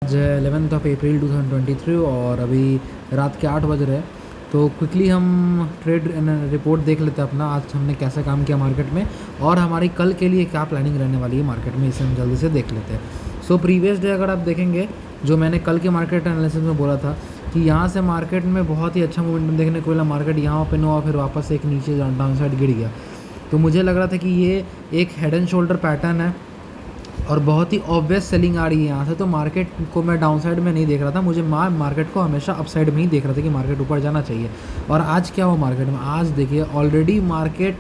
आज 11 अप्रैल 2023 और अभी रात के 8 बज रहे हैं। तो क्विकली हम ट्रेड रिपोर्ट देख लेते हैं अपना, आज हमने कैसा काम किया मार्केट में और हमारी कल के लिए क्या प्लानिंग रहने वाली है मार्केट में, इसे हम जल्दी से देख लेते हैं। सो प्रीवियस डे अगर आप देखेंगे, जो मैंने कल के मार्केट एनालिसिस में बोला था कि यहाँ से मार्केट में बहुत ही अच्छा मोमेंटम देखने को मिला, मार्केट यहाँ ओपन हुआ फिर वापस एक नीचे डाउन साइड गिर गया। तो मुझे लग रहा था कि ये एक हेड एंड शोल्डर पैटर्न है और बहुत ही ऑब्वियस सेलिंग आ रही है यहाँ से। तो मार्केट को मैं डाउन साइड में नहीं देख रहा था, मुझे मार्केट को हमेशा अप साइड में ही देख रहा था कि मार्केट ऊपर जाना चाहिए। और आज क्या हुआ मार्केट में, आज देखिए ऑलरेडी मार्केट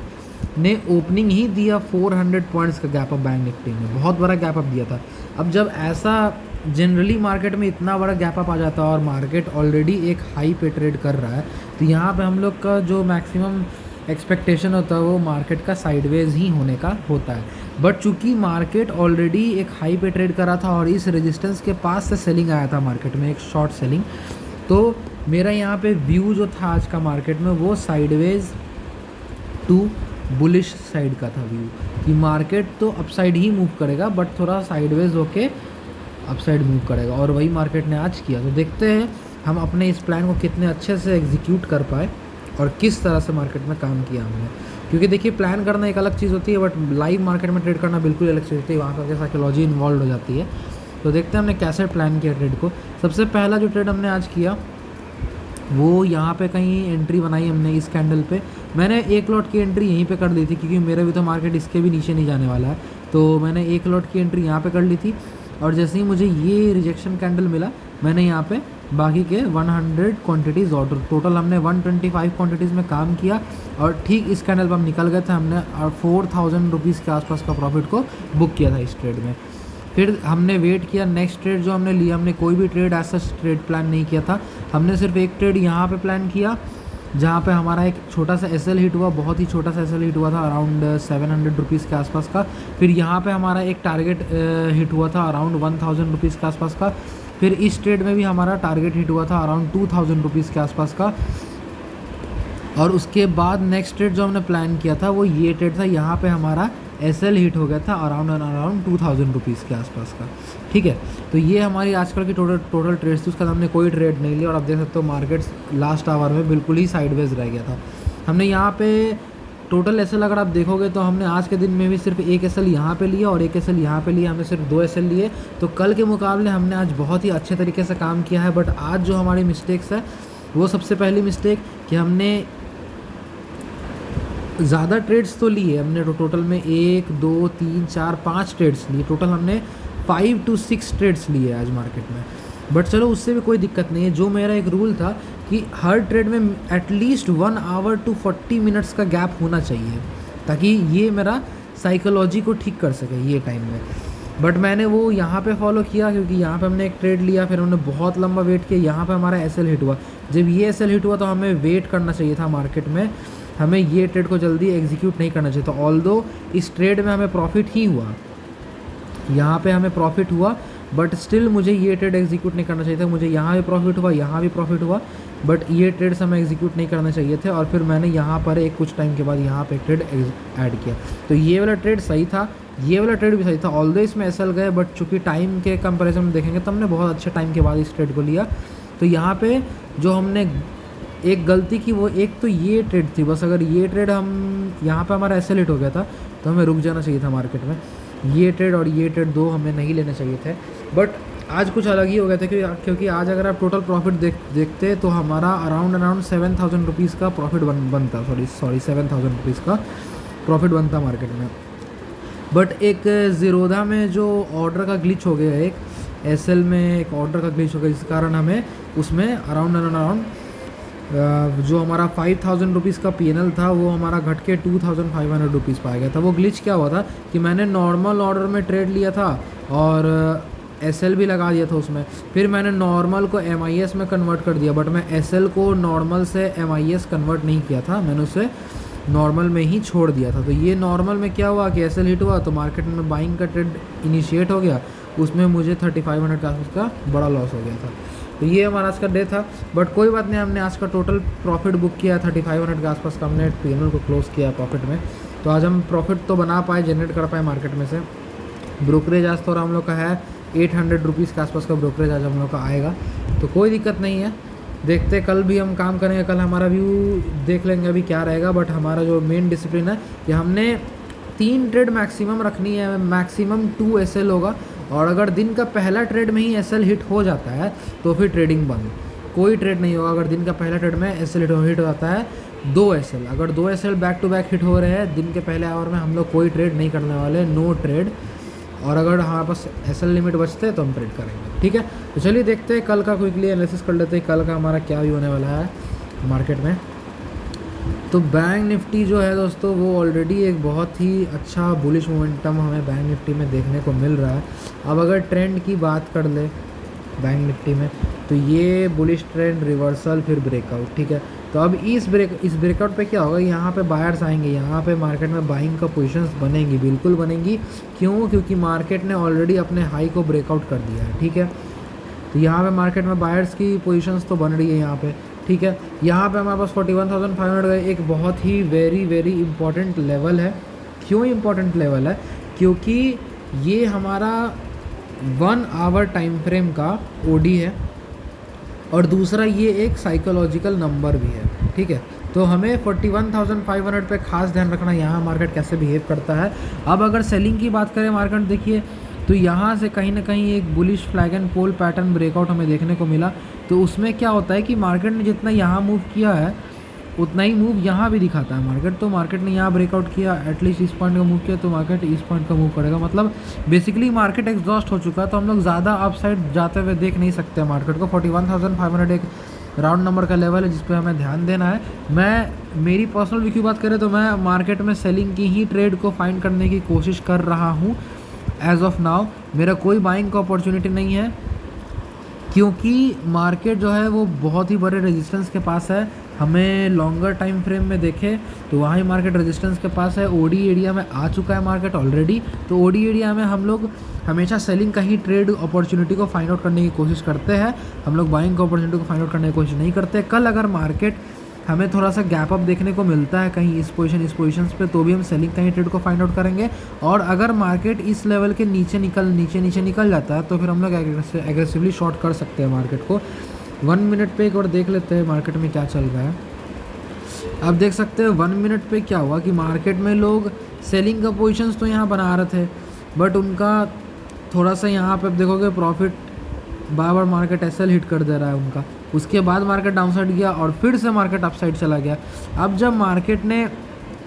ने ओपनिंग ही दिया 400 पॉइंट्स का गैप अप, बैंक निफ्टी में बहुत बड़ा गैप अप दिया था। अब जब ऐसा जनरली मार्केट में इतना बड़ा गैप अप आ जाता है और मार्केट ऑलरेडी एक हाई पे ट्रेड कर रहा है, तो यहाँ पे हम लोग का जो मैक्सिमम एक्सपेक्टेशन होता है वो मार्केट का साइडवेज ही होने का होता है। बट चूंकि मार्केट ऑलरेडी एक हाई पे ट्रेड कर रहा था और इस रेजिस्टेंस के पास से सेलिंग आया था मार्केट में, एक शॉर्ट सेलिंग, तो मेरा यहाँ पे व्यू जो था आज का मार्केट में वो साइडवेज टू बुलिश साइड का था व्यू, कि मार्केट तो अपसाइड ही मूव करेगा बट थोड़ा साइडवेज होके अपसाइड मूव करेगा, और वही मार्केट ने आज किया। तो देखते हैं हम अपने इस प्लान को कितने अच्छे से एग्जीक्यूट कर पाए और किस तरह से मार्केट में काम किया हमने। क्योंकि देखिए प्लान करना एक अलग चीज़ होती है बट लाइव मार्केट में ट्रेड करना बिल्कुल अलग चीज़ होती है, वहाँ पर साइकोलॉजी इन्वॉल्व हो जाती है। तो देखते हैं हमने कैसे प्लान किया ट्रेड को। सबसे पहला जो ट्रेड हमने आज किया वो यहाँ पे कहीं एंट्री बनाई हमने इस कैंडल पे। मैंने एक लॉट की एंट्री यहीं पे कर दी थी क्योंकि मेरा भी तो मार्केट इसके भी नीचे नहीं जाने वाला है, तो मैंने एक लॉट की एंट्री यहाँ पे कर ली थी। और जैसे ही मुझे ये रिजेक्शन कैंडल मिला, मैंने यहाँ पे बाकी के 100 क्वांटिटीज़ ऑर्डर, टोटल हमने 125 क्वांटिटीज़ में काम किया और ठीक इस कैंडल पर हम निकल गए थे। हमने 4000 रुपीज़ के आसपास का प्रॉफिट को बुक किया था इस ट्रेड में। फिर हमने वेट किया नेक्स्ट ट्रेड जो हमने लिया, हमने कोई भी ट्रेड ऐसा ट्रेड प्लान नहीं किया था, हमने सिर्फ एक ट्रेड यहाँ पे प्लान किया जहाँ पे हमारा एक छोटा सा एसएल हिट हुआ, बहुत ही छोटा सा एसएल हिट हुआ था अराउंड 700 रुपीज़ के आसपास का। फिर यहाँ पे हमारा एक टारगेट हिट हुआ था अराउंड 1000 रुपीज़ के आसपास का। फिर इस ट्रेड में भी हमारा टारगेट हिट हुआ था अराउंड 2000 रुपीज़ के आसपास का। और उसके बाद नेक्स्ट ट्रेड जो हमने प्लान किया था वो ये ट्रेड था, यहाँ पे हमारा एसएल हिट हो गया था अराउंड 2000 रुपीज़ के आसपास का। ठीक है, तो ये हमारी आजकल की टोटल ट्रेड्स थी। उसका हमने कोई ट्रेड नहीं लिया और आप देख सकते हो मार्केट लास्ट आवर में बिल्कुल ही साइडवेज रह गया था। हमने यहाँ पे टोटल एसएल अगर आप देखोगे तो हमने आज के दिन में भी सिर्फ एक एसएल यहाँ पे लिया और एक एसएल यहाँ पे लिया, हमने सिर्फ 2 एसएल लिए। तो कल के मुकाबले हमने आज बहुत ही अच्छे तरीके से काम किया है। बट आज जो हमारी मिस्टेक्स है वो सबसे पहली मिस्टेक कि हमने ज़्यादा ट्रेड्स तो लिए, हमने टोटल में 1 2 3 4 5 ट्रेड्स लिए, टोटल हमने 5 to 6 ट्रेड्स लिए आज मार्केट में। बट चलो उससे भी कोई दिक्कत नहीं है। जो मेरा एक रूल था कि हर ट्रेड में एटलीस्ट 1 आवर to 40 मिनट्स का गैप होना चाहिए ताकि ये मेरा साइकोलॉजी को ठीक कर सके ये टाइम में। बट मैंने वो यहाँ पे फॉलो किया क्योंकि यहाँ पे हमने एक ट्रेड लिया, फिर हमने बहुत लंबा वेट किया, यहाँ पे हमारा एसएल हिट हुआ। जब ये एसएल हिट हुआ तो हमें वेट करना चाहिए था मार्केट में, हमें ये ट्रेड को जल्दी एग्जीक्यूट नहीं करना चाहिए था। ऑल्दो इस ट्रेड में हमें प्रॉफिट ही हुआ, यहाँ पे हमें प्रॉफिट हुआ, बट स्टिल मुझे ये ट्रेड एग्जीक्यूट नहीं करना चाहिए था। मुझे यहाँ भी प्रॉफिट हुआ, यहाँ भी प्रॉफिट हुआ, बट ये ट्रेड्स हमें एग्जीक्यूट नहीं करना चाहिए थे। और फिर मैंने यहाँ पर एक कुछ टाइम के बाद यहाँ पे एक ट्रेड ऐड किया, तो ये वाला ट्रेड सही था, ये वाला ट्रेड भी सही था। ऑल्दो इसमें एसएल गए बट चूँकि टाइम के कंपेरिजन में देखेंगे तो हमने बहुत अच्छे टाइम के बाद इस ट्रेड को लिया। तो यहाँ पे जो हमने एक गलती की वो एक तो ये ट्रेड थी, बस अगर ये ट्रेड हम यहाँ पे हमारा एसएल हिट हो गया था तो हमें रुक जाना चाहिए था मार्केट में। ये ट्रेड और ये ट्रेड दो हमें नहीं लेने चाहिए थे। बट आज कुछ अलग ही हो गया था क्योंकि आज अगर आप टोटल प्रॉफिट देखते तो हमारा अराउंड 7000 रुपीज़ का प्रॉफिट बनता, सॉरी 7000 रुपीज़ का प्रॉफिट बनता मार्केट में। बट एक ज़ीरोधा में जो ऑर्डर का ग्लिच हो गया, एक एसएल में एक ऑर्डर का ग्लिच हो गया, जिस कारण हमें उसमें अराउंड जो हमारा 5000 रुपीज़ का पीएनएल था वो हमारा घट के 2500 रुपीज़ पाया गया था। वो ग्लिच क्या हुआ था कि मैंने नॉर्मल ऑर्डर में ट्रेड लिया था और एसएल भी लगा दिया था उसमें, फिर मैंने नॉर्मल को एमआईएस में कन्वर्ट कर दिया, बट मैं एसएल को नॉर्मल से एमआईएस कन्वर्ट नहीं किया था, मैंने उसे नॉर्मल में ही छोड़ दिया था। तो ये नॉर्मल में क्या हुआ कि एसएल हिट हुआ तो मार्केट में बाइंग का ट्रेड इनिशिएट हो गया, उसमें मुझे 3500 के आसपास का बड़ा लॉस हो गया था। तो ये हमारा आज का डे था, बट कोई बात नहीं, हमने आज का टोटल प्रॉफिट बुक किया 3500 के आसपास का, हमने पीएनएल को क्लोज किया प्रॉफिट में। तो आज हम प्रॉफिट तो बना पाए, जनरेट कर पाए मार्केट में से। ब्रोकरेज आज थोड़ा हम लोग का है ₹800 के आसपास का ब्रोकरेज आज हम लोग का आएगा, तो कोई दिक्कत नहीं है। देखते कल भी हम काम करेंगे, कल हमारा व्यू देख लेंगे अभी क्या रहेगा। बट हमारा जो मेन डिसिप्लिन है कि हमने 3 ट्रेड मैक्सिमम रखनी है, मैक्सिमम 2 SL होगा, और अगर दिन का पहला ट्रेड में ही SL हिट हो जाता है तो फिर ट्रेडिंग बंद, कोई ट्रेड नहीं होगा। अगर दिन का पहला ट्रेड में SL हिट हो जाता है 2 SL, अगर 2 SL back to back hit हो रहे हैं दिन के पहले आवर में, हम लोग कोई ट्रेड नहीं करने वाले, नो ट्रेड। और अगर हमारे पास SL लिमिट बचते हैं तो हम ट्रेड करेंगे, ठीक है। तो चलिए देखते हैं कल का, क्विकली एनालिसिस कर लेते हैं कल का हमारा क्या भी होने वाला है मार्केट में। तो बैंक निफ्टी जो है दोस्तों वो ऑलरेडी एक बहुत ही अच्छा बुलिश मोमेंटम हमें बैंक निफ्टी में देखने को मिल रहा है। अब अगर ट्रेंड की बात कर ले बैंक निफ्टी में, तो ये बुलिश ट्रेंड रिवर्सल फिर ब्रेकआउट, ठीक है। तो अब इस ब्रेकआउट पे क्या होगा, यहाँ पे बायर्स आएंगे, यहाँ पे मार्केट में बाइंग का पोजीशंस बनेंगी, बिल्कुल बनेंगी। क्यों? क्योंकि मार्केट ने ऑलरेडी अपने हाई को ब्रेकआउट कर दिया है, ठीक है। तो यहाँ पे मार्केट में बायर्स की पोजीशंस तो बन रही है यहाँ पे, ठीक है। यहाँ पे हमारे पास 41,500 का एक बहुत ही वेरी इंपॉर्टेंट लेवल है। क्यों इंपॉर्टेंट लेवल है? क्योंकि ये हमारा 1 आवर टाइम फ्रेम का OD है, और दूसरा ये एक साइकोलॉजिकल नंबर भी है, ठीक है। तो हमें 41,500 पे खास ध्यान रखना, यहाँ मार्केट कैसे बिहेव करता है। अब अगर सेलिंग की बात करें मार्केट, देखिए तो यहाँ से कहीं ना कहीं एक bullish flag and pole pattern breakout हमें देखने को मिला। तो उसमें क्या होता है कि मार्केट ने जितना यहाँ मूव किया है उतना ही मूव यहाँ भी दिखाता है मार्केट। तो मार्केट ने यहाँ ब्रेकआउट किया, एटलीस्ट इस पॉइंट का मूव किया, तो मार्केट इस पॉइंट का मूव करेगा। मतलब बेसिकली मार्केट एग्जॉस्ट हो चुका है, तो हम लोग ज़्यादा अपसाइड जाते हुए देख नहीं सकते मार्केट को। 41,500 एक राउंड नंबर का लेवल है जिस पे हमें ध्यान देना है। मैं मेरी पर्सनल व्यू की बात करें तो मैं मार्केट में सेलिंग की ही ट्रेड को फाइंड करने की कोशिश कर रहा हूँ एज ऑफ नाउ। मेरा कोई बाइंग का अपॉर्चुनिटी नहीं है, क्योंकि मार्केट जो है वो बहुत ही बड़े रेजिस्टेंस के पास है। हमें लॉन्गर टाइम फ्रेम में देखें तो वहाँ ही मार्केट रेजिस्टेंस के पास है। OD एरिया में आ चुका है मार्केट ऑलरेडी। तो OD एरिया में हम लोग हमेशा सेलिंग का ही ट्रेड अपॉर्चुनिटी को फाइंड आउट करने की कोशिश करते हैं, हम लोग बाइंग का अपॉर्चुनिटी को फाइंड आउट करने की कोशिश नहीं करते। कल अगर मार्केट हमें थोड़ा सा गैप अप देखने को मिलता है कहीं इस पोजीशंस पे, तो भी हम सेलिंग का ही ट्रेड को फाइंड आउट करेंगे। और अगर मार्केट इस लेवल के नीचे निकल जाता है तो फिर हम लोग एग्रेसिवली शॉर्ट कर सकते हैं मार्केट को। 1 मिनट पे एक और देख लेते हैं मार्केट में क्या चल रहा है। अब देख सकते हैं 1 मिनट पे क्या हुआ कि मार्केट में लोग सेलिंग का पोजीशंस तो यहाँ बना रहे थे, बट उनका थोड़ा सा यहाँ पे देखोगे प्रॉफिट बार मार्केट SL हिट कर दे रहा है उनका। उसके बाद मार्केट डाउनसाइड गया और फिर से मार्केट अपसाइड चला गया। अब जब मार्केट ने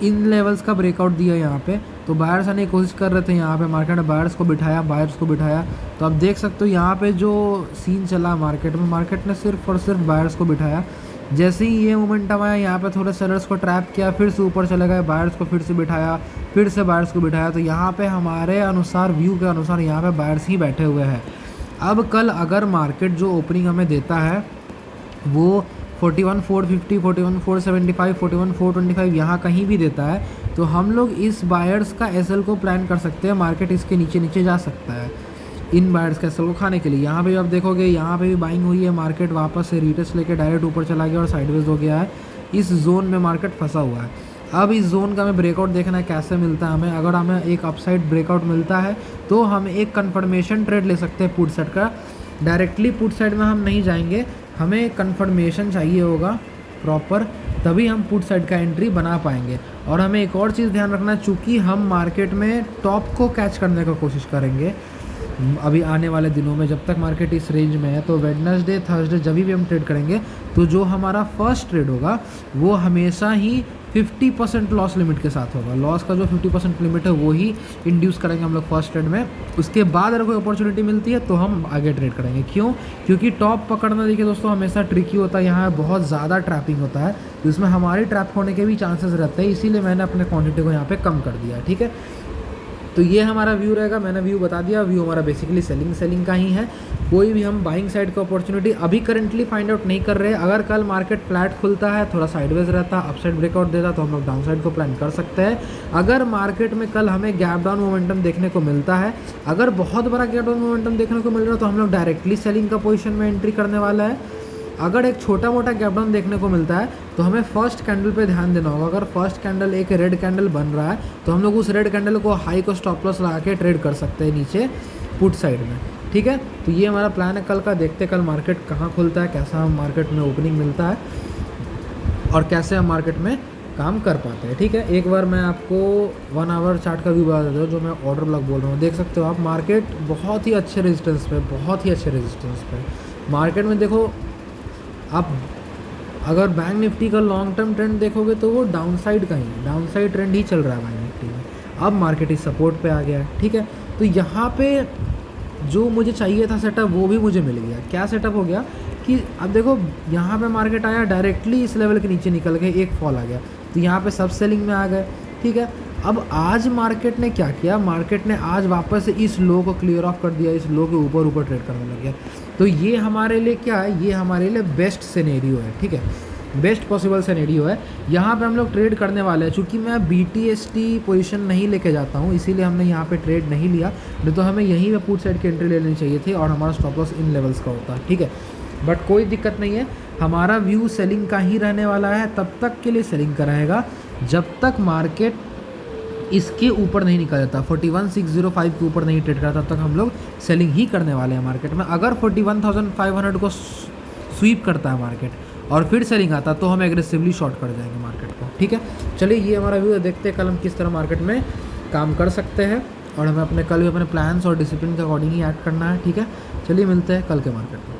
इन लेवल्स का ब्रेकआउट दिया यहाँ पे, तो बायर्स आने की कोशिश कर रहे थे, यहाँ पे मार्केट ने बायर्स को बिठाया। तो आप देख सकते हो यहाँ पे जो सीन चला मार्केट में, मार्केट ने सिर्फ और सिर्फ बायर्स को बिठाया। जैसे ही ये मोमेंटम आया यहाँ पे थोड़े सेलर्स को ट्रैप किया, फिर से ऊपर चले गए, बायर्स को फिर से बिठाया, फिर से बायर्स को बिठाया। तो यहाँ पे हमारे अनुसार, व्यू के अनुसार यहाँ पे बायर्स ही बैठे हुए हैं। अब कल अगर मार्केट जो ओपनिंग हमें देता है वो 41,450, 41,475, 41,425 यहाँ कहीं भी देता है, तो हम लोग इस बायर्स का SL को प्लान कर सकते हैं। मार्केट इसके नीचे जा सकता है इन बायर्स का SL को खाने के लिए। यहाँ पे आप देखोगे यहाँ पे भी बाइंग हुई है, मार्केट वापस से रिटेस्ट लेके डायरेक्ट ऊपर चला गया और साइडवेज हो गया है। इस जोन में मार्केट फंसा हुआ है। अब इस जोन का हमें ब्रेकआउट देखना है कैसे मिलता है हमें। अगर हमें एक अपसाइड ब्रेकआउट मिलता है तो हम एक कन्फर्मेशन ट्रेड ले सकते हैं पुट साइड का। डायरेक्टली पुट साइड में हम नहीं जाएंगे, हमें कन्फर्मेशन चाहिए होगा प्रॉपर, तभी हम पुट साइड का एंट्री बना पाएंगे। और हमें एक और चीज़ ध्यान रखना है, चूँकि हम मार्केट में टॉप को कैच करने का कोशिश करेंगे अभी आने वाले दिनों में, जब तक मार्केट इस रेंज में है। तो वेडनेसडे थर्सडे जब भी हम ट्रेड करेंगे तो जो हमारा फर्स्ट ट्रेड होगा वो हमेशा ही 50% लॉस लिमिट के साथ होगा। लॉस का जो 50% लिमिट है वो ही इंड्यूस करेंगे हम लोग फर्स्ट ट्रेड में। उसके बाद अगर कोई अपॉर्चुनिटी मिलती है तो हम आगे ट्रेड करेंगे। क्यों? क्योंकि टॉप पकड़ना देखिए दोस्तों हमेशा ट्रिकी होता है, यहाँ बहुत ज़्यादा ट्रैपिंग होता है, जिसमें हमारी ट्रैप होने के भी चांसेस रहते हैं। इसीलिए मैंने अपने क्वान्टिटी को यहाँ पे कम कर दिया है, ठीक है। तो ये हमारा व्यू रहेगा, मैंने व्यू बता दिया। व्यू हमारा बेसिकली सेलिंग का ही है। कोई भी हम बाइंग साइड का अपॉर्चुनिटी अभी करंटली फाइंड आउट नहीं कर रहे हैं। अगर कल मार्केट फ्लैट खुलता है, थोड़ा साइडवेज रहता, अपसाइड ब्रेकआउट देता, तो हम लोग डाउन साइड को प्लान कर सकते हैं। अगर मार्केट में कल हमें गैप डाउन मोमेंटम देखने को मिलता है, अगर बहुत बड़ा गैप डाउन मोमेंटम देखने को मिल रहा है, तो हम लोग डायरेक्टली सेलिंग का पोजीशन में एंट्री करने वाला है। अगर एक छोटा मोटा गैप डाउन देखने को मिलता है तो हमें फर्स्ट कैंडल पे ध्यान देना होगा। अगर फर्स्ट कैंडल एक रेड कैंडल बन रहा है तो हम लोग उस रेड कैंडल को हाई को स्टॉप लॉस लगा के ट्रेड कर सकते हैं नीचे पुट साइड में। ठीक है। तो ये हमारा प्लान है कल का, देखते कल मार्केट कहाँ खुलता है, कैसा हम मार्केट में ओपनिंग मिलता है और कैसे हम मार्केट में काम कर पाते हैं। ठीक है, एक बार मैं आपको 1 आवर चार्ट का व्यू बता देता हूँ जो मैं ऑर्डर लॉक बोल रहा हूँ। देख सकते हो आप मार्केट बहुत ही अच्छे रेजिस्टेंस पे, बहुत ही अच्छे रेजिस्टेंस पे मार्केट में। देखो आप अगर बैंक निफ्टी का लॉन्ग टर्म ट्रेंड देखोगे तो वो डाउन साइड का ही, डाउन साइड ट्रेंड ही चल रहा है बैंक निफ्टी में। अब मार्केट इस सपोर्ट पे आ गया है। ठीक है, तो यहाँ पे जो मुझे चाहिए था सेटअप वो भी मुझे मिल गया। क्या सेटअप हो गया कि अब देखो यहाँ पे मार्केट आया, डायरेक्टली इस लेवल के नीचे निकल गए, एक फॉल आ गया, तो यहाँ पे सब सेलिंग में आ गए। ठीक है, अब आज मार्केट ने क्या किया, मार्केट ने आज वापस से इस लो को क्लियर ऑफ कर दिया, इस लो के ऊपर ऊपर ट्रेड करने लग गया। तो ये हमारे लिए क्या है, ये हमारे लिए बेस्ट सिनेरियो है। ठीक है, बेस्ट पॉसिबल सिनेरियो है। यहाँ पे हम लोग ट्रेड करने वाले हैं। चूँकि मैं BTST पोजीशन नहीं लेके जाता हूँ, इसीलिए हमने यहाँ पे ट्रेड नहीं लिया, नहीं तो हमें यहीं पे पुट साइड की एंट्री लेनी चाहिए थी और हमारा स्टॉप लॉस इन लेवल्स का होता। ठीक है, बट कोई दिक्कत नहीं है, हमारा व्यू सेलिंग का ही रहने वाला है। तब तक के लिए सेलिंग का रहेगा जब तक मार्केट इसके ऊपर नहीं निकल जाता, 41,605 के ऊपर नहीं ट्रेड करता, तब तक हम लोग सेलिंग ही करने वाले हैं मार्केट में। अगर 41,500 को स्वीप करता है मार्केट और फिर सेलिंग आता तो हम एग्रेसिवली शॉर्ट कर जाएंगे मार्केट को। ठीक है, चलिए ये हमारा व्यू है, देखते हैं कल हम किस तरह मार्केट में काम कर सकते हैं और हमें अपने कल भी अपने प्लान्स और डिसिप्लिन के अकॉर्डिंग ही एक्ट करना है। ठीक है, चलिए मिलते हैं कल के मार्केट में।